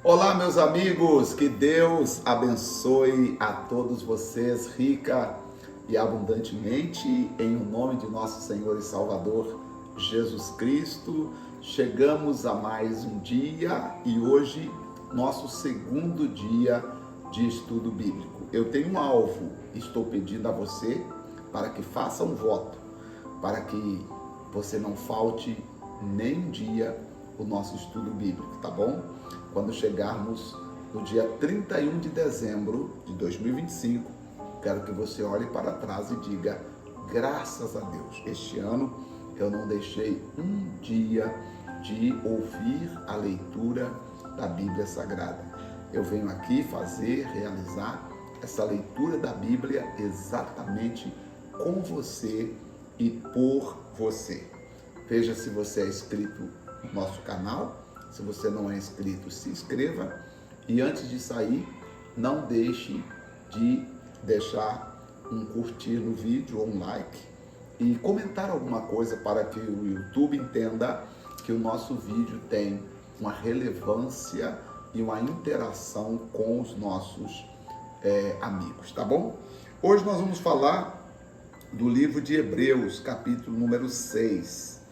Olá, meus amigos, que Deus abençoe a todos vocês rica e abundantemente, em o nome de nosso Senhor e Salvador Jesus Cristo. Chegamos a mais um dia e hoje nosso segundo dia de estudo bíblico. Eu tenho um alvo, estou pedindo a você para que faça um voto, para que você não falte nem um dia o nosso estudo bíblico, tá bom? Quando chegarmos no dia 31 de dezembro de 2025, quero que você olhe para trás e diga: graças a Deus, este ano eu não deixei um dia de ouvir a leitura da Bíblia Sagrada. Eu venho aqui realizar essa leitura da Bíblia exatamente com você e por você. Veja se você é inscrito no nosso canal. Se você não é inscrito, se inscreva. E antes de sair, não deixe de deixar um curtir no vídeo ou um like e comentar alguma coisa para que o YouTube entenda que o nosso vídeo tem uma relevância e uma interação com os nossos amigos, tá bom? Hoje nós vamos falar do livro de Hebreus, capítulo número 6.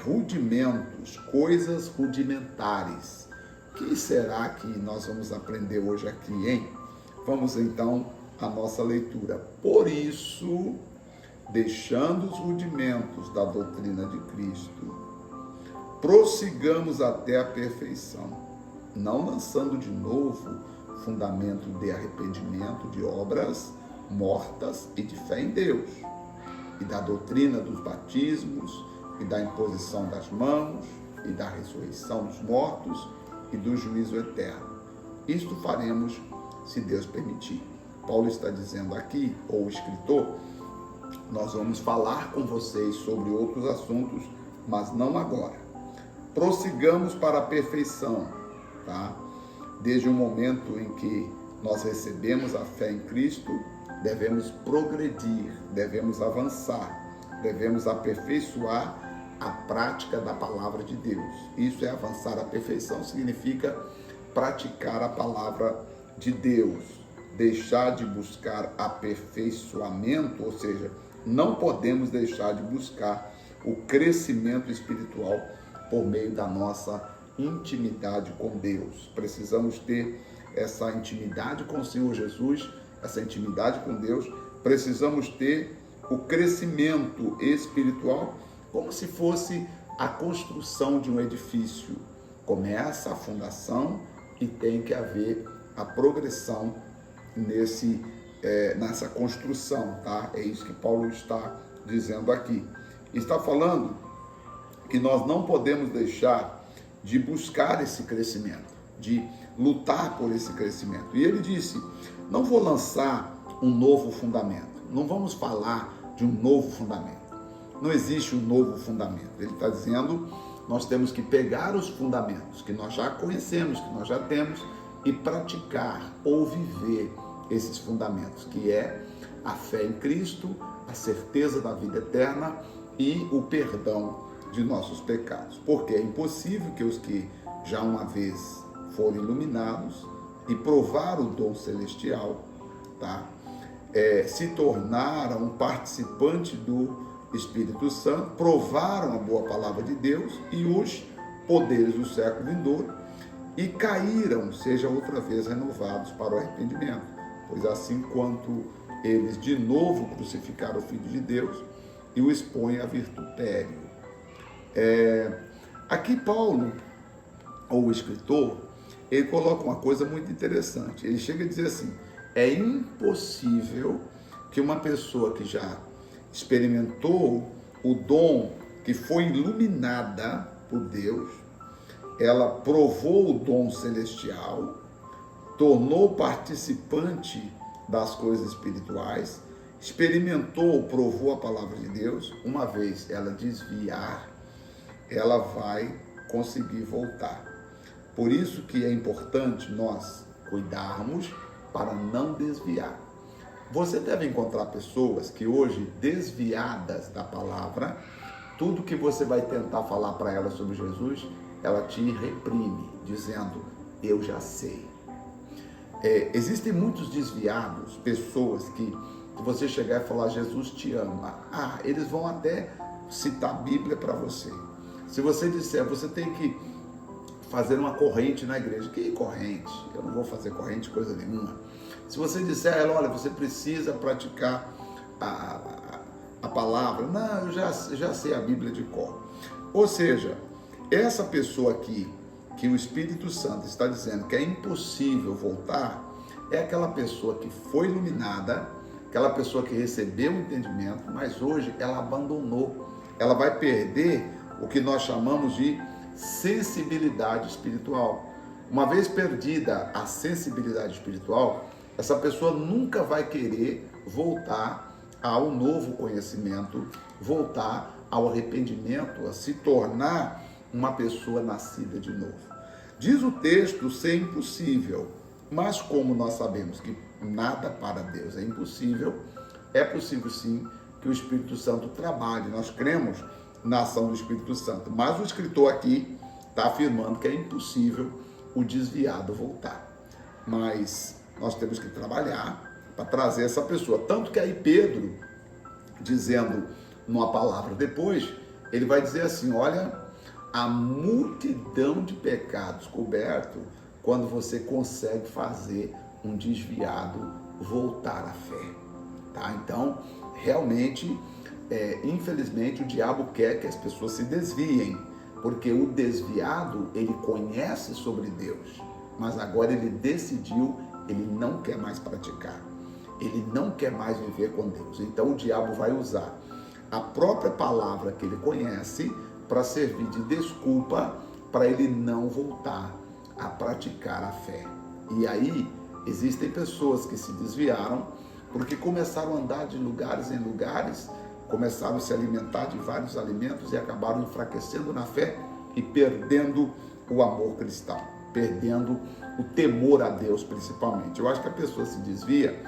Rudimentos, coisas rudimentares. O que será que nós vamos aprender hoje aqui, hein? Vamos então à nossa leitura. Por isso, deixando os rudimentos da doutrina de Cristo, prossigamos até a perfeição, não lançando de novo fundamento de arrependimento de obras mortas e de fé em Deus, e da doutrina dos batismos, e da imposição das mãos, e da ressurreição dos mortos, e do juízo eterno. Isto faremos se Deus permitir. Paulo está dizendo aqui, ou o escritor, nós vamos falar com vocês sobre outros assuntos, mas não agora. Prossigamos para a perfeição, tá? Desde o momento em que nós recebemos a fé em Cristo, devemos progredir, devemos avançar, devemos aperfeiçoar a prática da palavra de Deus. Isso é avançar. A perfeição significa praticar a palavra de Deus, deixar de buscar aperfeiçoamento, ou seja, não podemos deixar de buscar o crescimento espiritual por meio da nossa intimidade com Deus. Precisamos ter essa intimidade com o Senhor Jesus, essa intimidade com Deus. Precisamos ter o crescimento espiritual como se fosse a construção de um edifício. Começa a fundação e tem que haver a progressão nessa construção, tá? É isso que Paulo está dizendo aqui. Está falando que nós não podemos deixar de buscar esse crescimento, de lutar por esse crescimento. E ele disse: não vou lançar um novo fundamento, não vamos falar de um novo fundamento. Não existe um novo fundamento. Ele está dizendo, nós temos que pegar os fundamentos que nós já conhecemos, que nós já temos, e praticar ou viver esses fundamentos, que é a fé em Cristo, a certeza da vida eterna e o perdão de nossos pecados. Porque é impossível que os que já uma vez foram iluminados e provaram o dom celestial, tá? Se tornaram participantes do Espírito Santo, provaram a boa palavra de Deus e os poderes do século vindouro e caíram, sejam outra vez renovados para o arrependimento, pois assim quanto eles de novo crucificaram o Filho de Deus e o expõem a vitupério. Aqui Paulo, ou o escritor, ele coloca uma coisa muito interessante. Ele chega a dizer assim: é impossível que uma pessoa que já experimentou o dom, que foi iluminada por Deus, ela provou o dom celestial, tornou participante das coisas espirituais, experimentou, provou a palavra de Deus, uma vez ela desviar, ela vai conseguir voltar. Por isso que é importante nós cuidarmos para não desviar. Você deve encontrar pessoas que hoje, desviadas da palavra, tudo que você vai tentar falar para ela sobre Jesus, ela te reprime, dizendo: eu já sei. Existem muitos desviados, pessoas que você chegar e falar, Jesus te ama. Eles vão até citar a Bíblia para você. Se você disser, você tem que fazer uma corrente na igreja. Que corrente? Eu não vou fazer corrente, coisa nenhuma. Se você disser a ela, olha, você precisa praticar a palavra. Não, eu já sei a Bíblia de cor. Ou seja, essa pessoa aqui, que o Espírito Santo está dizendo que é impossível voltar, é aquela pessoa que foi iluminada, aquela pessoa que recebeu o entendimento, mas hoje ela abandonou. Ela vai perder o que nós chamamos de sensibilidade espiritual. Uma vez perdida a sensibilidade espiritual, essa pessoa nunca vai querer voltar ao novo conhecimento, voltar ao arrependimento, a se tornar uma pessoa nascida de novo. Diz o texto ser impossível, mas como nós sabemos que nada para Deus é impossível, é possível sim que o Espírito Santo trabalhe. Nós cremos na ação do Espírito Santo, mas o escritor aqui está afirmando que é impossível o desviado voltar. Mas nós temos que trabalhar para trazer essa pessoa. Tanto que aí Pedro, dizendo numa palavra depois, ele vai dizer assim, olha, a multidão de pecados coberto quando você consegue fazer um desviado voltar à fé. Tá? Então, realmente, infelizmente, o diabo quer que as pessoas se desviem, porque o desviado, ele conhece sobre Deus, mas agora ele decidiu, ele não quer mais praticar, ele não quer mais viver com Deus. Então, o diabo vai usar a própria palavra que ele conhece para servir de desculpa para ele não voltar a praticar a fé. E aí existem pessoas que se desviaram porque começaram a andar de lugares em lugares, começaram a se alimentar de vários alimentos e acabaram enfraquecendo na fé e perdendo o amor cristão, perdendo o temor a Deus principalmente. Eu acho que a pessoa se desvia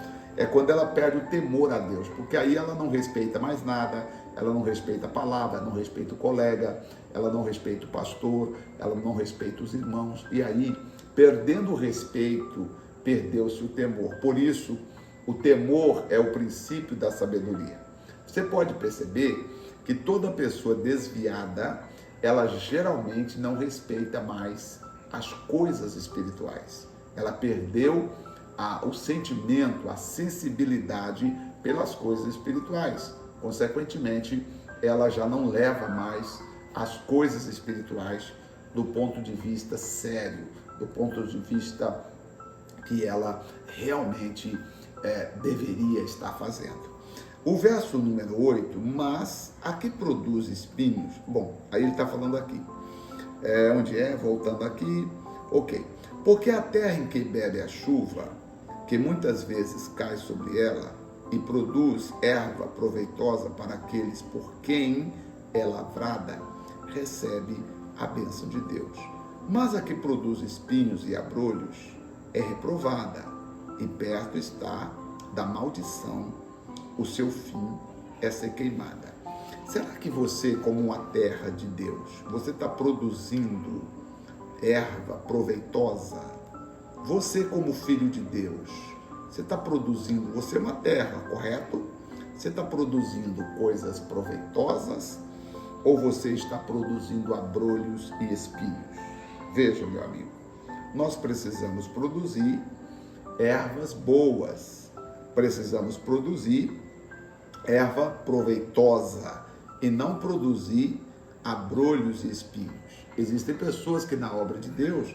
quando ela perde o temor a Deus, porque aí ela não respeita mais nada, ela não respeita a palavra, não respeita o colega, ela não respeita o pastor, ela não respeita os irmãos, e aí, perdendo o respeito, perdeu-se o temor. Por isso, o temor é o princípio da sabedoria. Você pode perceber que toda pessoa desviada, ela geralmente não respeita mais as coisas espirituais. Ela perdeu o sentimento, a sensibilidade pelas coisas espirituais. Consequentemente, ela já não leva mais as coisas espirituais do ponto de vista sério, do ponto de vista que ela realmente deveria estar fazendo. O verso número 8, mas a que produz espinhos? Bom, aí ele está falando aqui. Onde é? Voltando aqui. Ok. Porque a terra em que bebe a chuva, que muitas vezes cai sobre ela, e produz erva proveitosa para aqueles por quem é lavrada, recebe a bênção de Deus. Mas a que produz espinhos e abrolhos é reprovada, e perto está da maldição, o seu fim é ser queimada. Será que você, como uma terra de Deus, você está produzindo erva proveitosa? Você, como filho de Deus, você está produzindo, você é uma terra, correto? Você está produzindo coisas proveitosas ou você está produzindo abrolhos e espinhos? Veja, meu amigo, nós precisamos produzir ervas boas, precisamos produzir erva proveitosa e não produzir abrolhos e espinhos. Existem pessoas que na obra de Deus,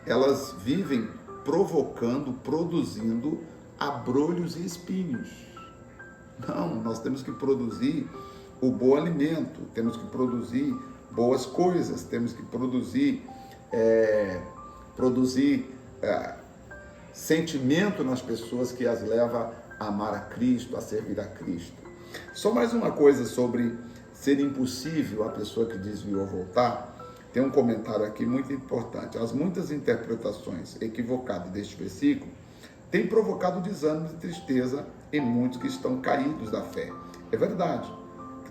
elas vivem provocando, produzindo abrolhos e espinhos. Não, nós temos que produzir o bom alimento, temos que produzir boas coisas, temos que produzir sentimento nas pessoas que as leva a amar a Cristo, a servir a Cristo. Só mais uma coisa sobre ser impossível a pessoa que desviou voltar. Tem um comentário aqui muito importante. As muitas interpretações equivocadas deste versículo têm provocado desânimo e tristeza em muitos que estão caídos da fé. É verdade.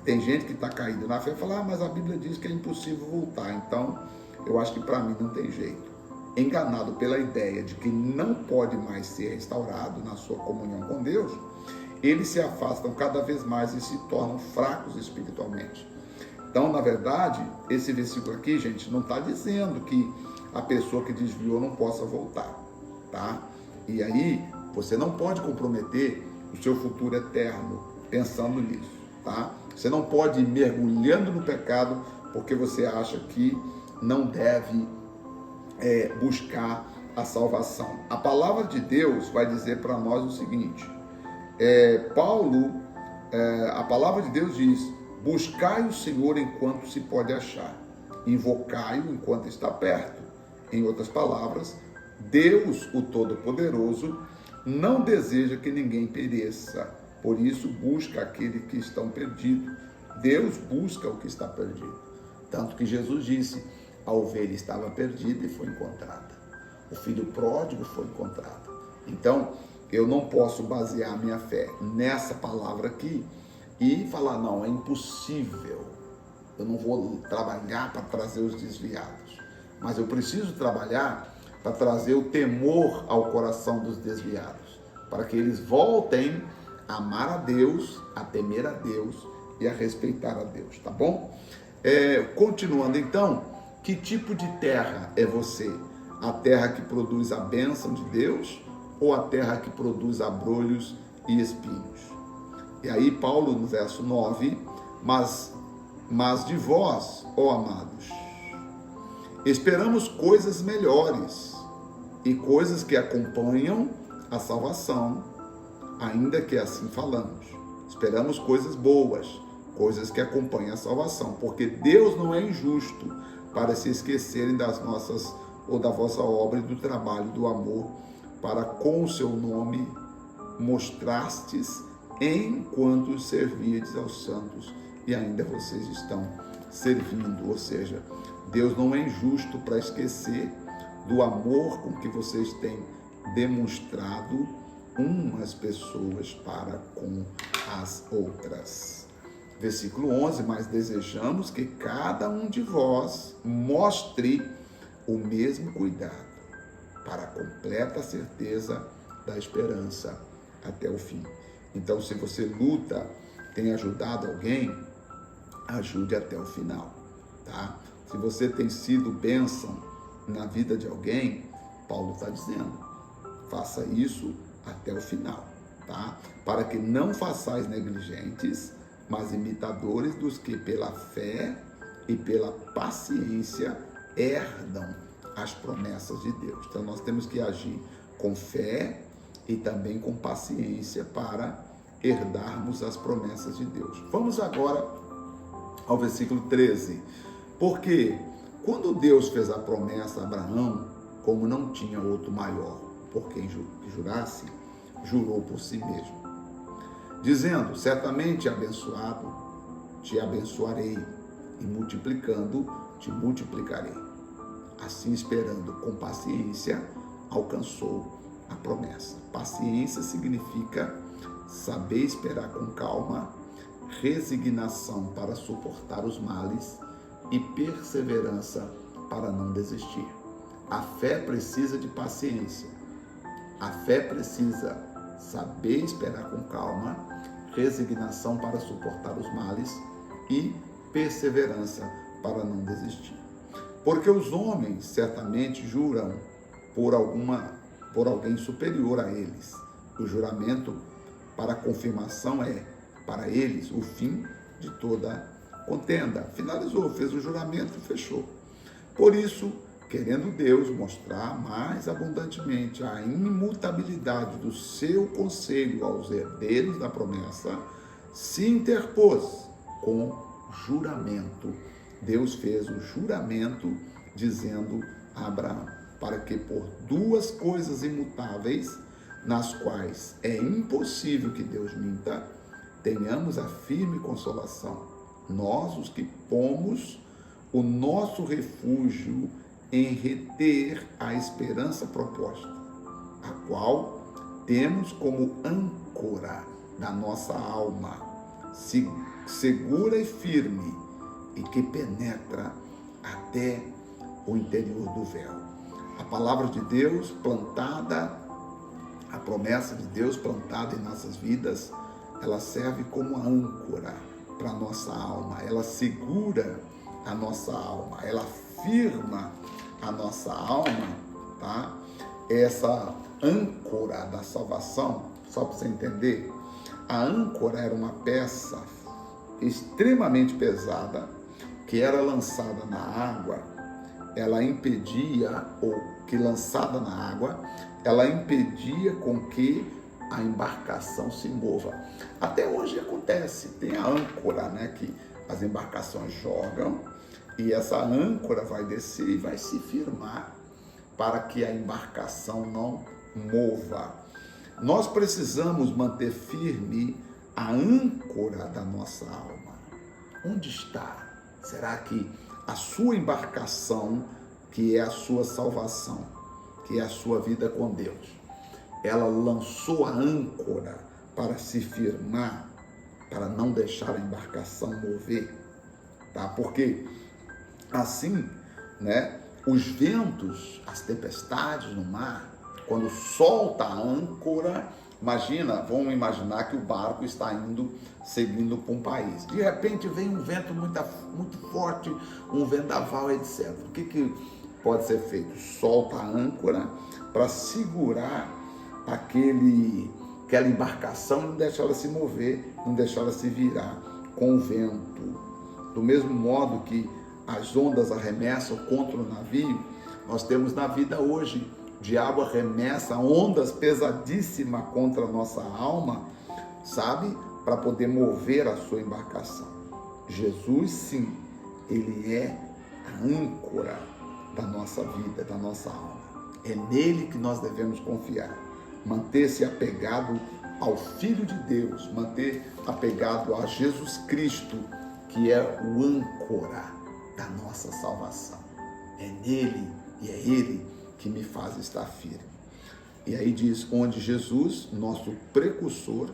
Tem gente que está caído na fé e fala, mas a Bíblia diz que é impossível voltar. Então, eu acho que para mim não tem jeito. enganado pela ideia de que não pode mais ser restaurado na sua comunhão com Deus, eles se afastam cada vez mais e se tornam fracos espiritualmente. Então, na verdade, esse versículo aqui, gente, não está dizendo que a pessoa que desviou não possa voltar, tá? E aí, você não pode comprometer o seu futuro eterno pensando nisso, tá? Você não pode ir mergulhando no pecado porque você acha que não deve buscar a salvação. A palavra de Deus vai dizer para nós o seguinte, a palavra de Deus diz, buscai o Senhor enquanto se pode achar, invocai-o enquanto está perto. Em outras palavras, Deus, o Todo-Poderoso, não deseja que ninguém pereça, por isso busca aqueles que estão perdidos. Deus busca o que está perdido. Tanto que Jesus disse, a ovelha estava perdida e foi encontrada. O filho pródigo foi encontrado. Então, eu não posso basear minha fé nessa palavra aqui e falar, não, é impossível. Eu não vou trabalhar para trazer os desviados. Mas eu preciso trabalhar para trazer o temor ao coração dos desviados. Para que eles voltem a amar a Deus, a temer a Deus e a respeitar a Deus, tá bom? Continuando então, que tipo de terra é você? A terra que produz a bênção de Deus ou a terra que produz abrolhos e espinhos? E aí Paulo no verso 9, mas de vós, ó amados, esperamos coisas melhores e coisas que acompanham a salvação, ainda que assim falamos. Esperamos coisas boas, coisas que acompanham a salvação, porque Deus não é injusto para se esquecerem das nossas ou da vossa obra e do trabalho, do amor, para com o seu nome mostrastes enquanto servíeis aos santos e ainda vocês estão servindo. Ou seja, Deus não é injusto para esquecer do amor com que vocês têm demonstrado umas pessoas para com as outras. Versículo 11, mas desejamos que cada um de vós mostre o mesmo cuidado para a completa certeza da esperança até o fim. Então, se você luta, tem ajudado alguém, ajude até o final, tá? Se você tem sido bênção na vida de alguém, Paulo está dizendo, faça isso até o final, tá? Para que não façais negligentes, mas imitadores dos que pela fé e pela paciência herdam as promessas de Deus. Então nós temos que agir com fé e também com paciência para herdarmos as promessas de Deus. Vamos agora ao versículo 13. Porque quando Deus fez a promessa a Abraão, como não tinha outro maior por quem jurasse, jurou por si mesmo, dizendo, certamente abençoado, te abençoarei, e multiplicando, te multiplicarei. Assim, esperando com paciência, alcançou a promessa. Paciência significa saber esperar com calma, resignação para suportar os males e perseverança para não desistir. A fé precisa de paciência. A fé precisa saber esperar com calma, resignação para suportar os males e perseverança para não desistir. Porque os homens certamente juram por alguém superior a eles. O juramento para confirmação é, para eles, o fim de toda contenda. Finalizou, fez o juramento e fechou. Por isso, querendo Deus mostrar mais abundantemente a imutabilidade do seu conselho aos herdeiros da promessa, se interpôs com juramento. Deus fez o juramento dizendo a Abraão, para que por duas coisas imutáveis, nas quais é impossível que Deus minta, tenhamos a firme consolação, nós os que pomos o nosso refúgio em reter a esperança proposta, a qual temos como âncora da nossa alma, segura e firme, e que penetra até o interior do véu, A palavra de Deus plantada, a promessa de Deus plantada em nossas vidas, ela serve como âncora para a nossa alma, ela segura a nossa alma, ela firma a nossa alma, tá? Essa âncora da salvação, só para você entender, a âncora era uma peça extremamente pesada que era lançada na água, ela impedia, ou que lançada na água, ela impedia com que a embarcação se mova. Até hoje acontece, tem a âncora, né, que as embarcações jogam, e essa âncora vai descer e vai se firmar para que a embarcação não mova. Nós precisamos manter firme a âncora da nossa alma. Onde está? Será que a sua embarcação, que é a sua salvação, que é a sua vida com Deus, ela lançou a âncora para se firmar, para não deixar a embarcação mover, tá? Porque assim, né, os ventos, as tempestades no mar, quando solta a âncora, vamos imaginar que o barco está seguindo para um país. De repente vem um vento muito forte, um vendaval, etc. O que pode ser feito? Solta a âncora para segurar aquela embarcação e não deixar ela se mover, não deixar ela se virar com o vento. Do mesmo modo que as ondas arremessam contra o navio, nós temos na vida hoje, o diabo arremessa ondas pesadíssimas contra a nossa alma, sabe? Para poder mover a sua embarcação. Jesus, sim, ele é a âncora da nossa vida, da nossa alma. É nele que nós devemos confiar. Manter-se apegado ao Filho de Deus, manter apegado a Jesus Cristo, que é o âncora da nossa salvação. É nele e é ele que me faz estar firme. E aí diz, onde Jesus, nosso precursor,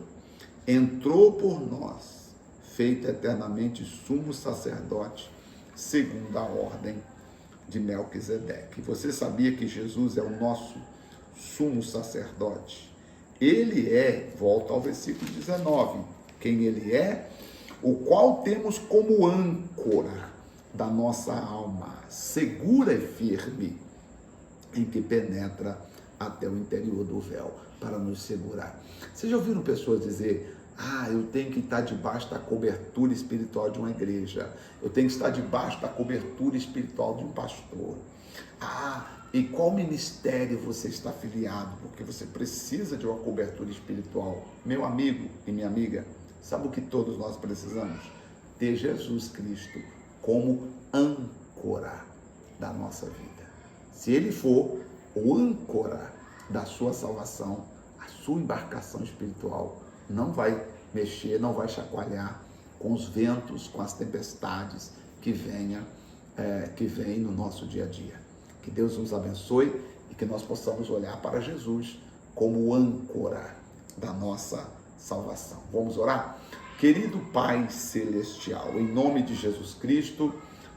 entrou por nós, feito eternamente sumo sacerdote, segundo a ordem de Melquisedeque. Você sabia que Jesus é o nosso sumo sacerdote? Ele é, volta ao versículo 19, quem ele é, o qual temos como âncora da nossa alma, segura e firme, em que penetra até o interior do véu, para nos segurar. Vocês já ouviram pessoas dizer, eu tenho que estar debaixo da cobertura espiritual de uma igreja, eu tenho que estar debaixo da cobertura espiritual de um pastor. E qual ministério você está afiliado? Porque você precisa de uma cobertura espiritual. Meu amigo e minha amiga, sabe o que todos nós precisamos? Ter Jesus Cristo como âncora da nossa vida. Se ele for o âncora da sua salvação, a sua embarcação espiritual não vai mexer, não vai chacoalhar com os ventos, com as tempestades que vêm no nosso dia a dia. Que Deus nos abençoe e que nós possamos olhar para Jesus como âncora da nossa salvação. Vamos orar? Querido Pai Celestial, em nome de Jesus Cristo,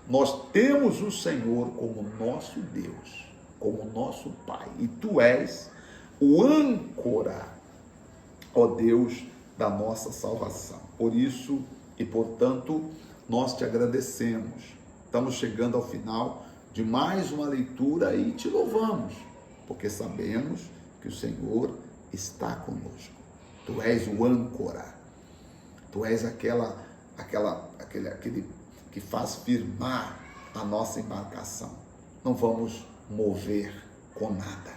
nós temos o Senhor como nosso Deus, como nosso Pai, e Tu és o âncora, ó Deus, da nossa salvação. Por isso e portanto, nós te agradecemos. Estamos chegando ao final de mais uma leitura e te louvamos, porque sabemos que o Senhor está conosco. Tu és o âncora, Tu és aquele que faz firmar a nossa embarcação. Não vamos mover com nada,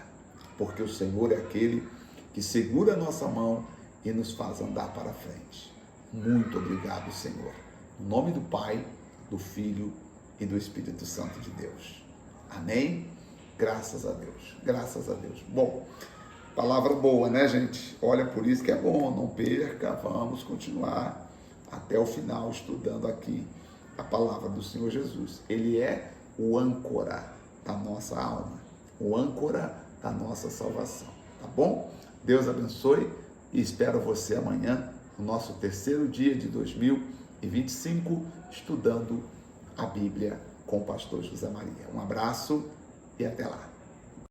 porque o Senhor é aquele que segura a nossa mão e nos faz andar para frente. Muito obrigado, Senhor. Em nome do Pai, do Filho e do Espírito Santo de Deus. Amém? Graças a Deus. Graças a Deus. Bom, palavra boa, né, gente? Olha, por isso que é bom, não perca, vamos continuar até o final estudando aqui a palavra do Senhor Jesus. Ele é o âncora da nossa alma, o âncora da nossa salvação, tá bom? Deus abençoe e espero você amanhã, no nosso terceiro dia de 2025, estudando a Bíblia com o pastor José Maria. Um abraço e até lá.